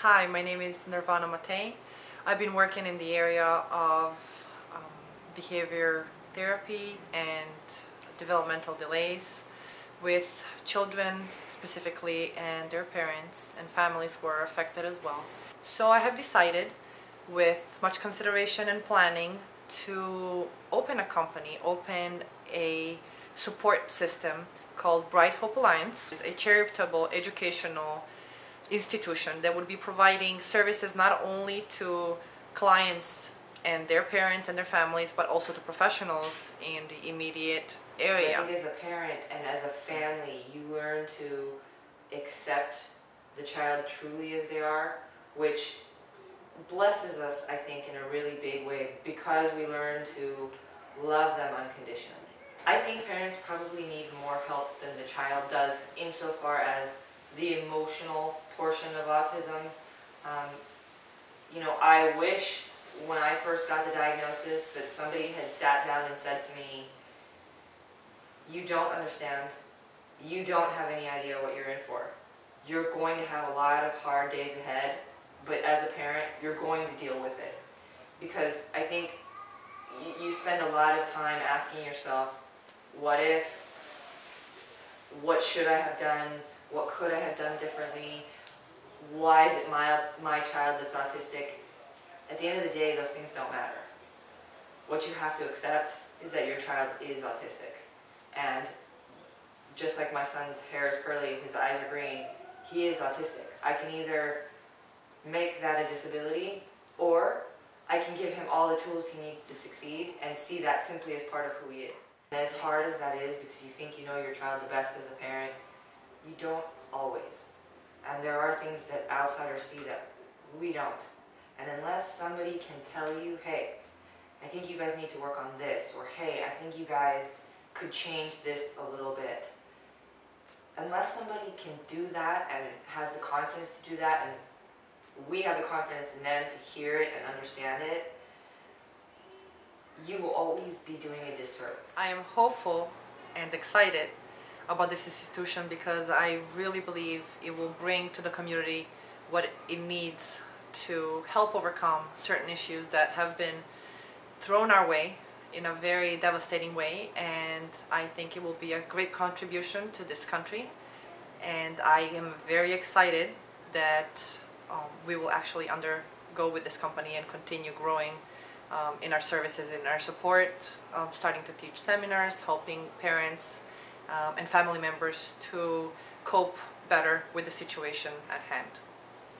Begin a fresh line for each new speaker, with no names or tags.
Hi, my name is Nirvana Matei. I've been working in the area of behavior therapy and developmental delays with children specifically and their parents and families who are affected as well. So I have decided, with much consideration and planning, to open a support system called Bright Hope Alliance. It's a charitable educational institution that would be providing services not only to clients and their parents and their families, but also to professionals in the immediate area.
So I think as a parent and as a family, you learn to accept the child truly as they are, which blesses us, I think, in a really big way, because we learn to love them unconditionally. I think parents probably need more help than the child does insofar as the emotional portion of autism. I wish when I first got the diagnosis that somebody had sat down and said to me, "You don't understand. You don't have any idea what you're in for. You're going to have a lot of hard days ahead, but as a parent, you're going to deal with it." Because I think you spend a lot of time asking yourself, what if, what should I have done, what could I have done differently, why is it my child that's autistic? At the end of the day, those things don't matter. What you have to accept is that your child is autistic. And just like my son's hair is curly, his eyes are green, he is autistic. I can either make that a disability, or I can give him all the tools he needs to succeed and see that simply as part of who he is. And as hard as that is, because you think you know your child the best as a parent, you don't always. And there are things that outsiders see that we don't. And unless somebody can tell you, "Hey, I think you guys need to work on this," or "Hey, I think you guys could change this a little bit," unless somebody can do that and has the confidence to do that, and we have the confidence in them to hear it and understand it, you will always be doing a disservice.
I am hopeful and excited about this institution because I really believe it will bring to the community what it needs to help overcome certain issues that have been thrown our way in a very devastating way, and I think it will be a great contribution to this country, and I am very excited that we will actually undergo with this company and continue growing in our services, in our support, starting to teach seminars, helping parents and family members to cope better with the situation at hand.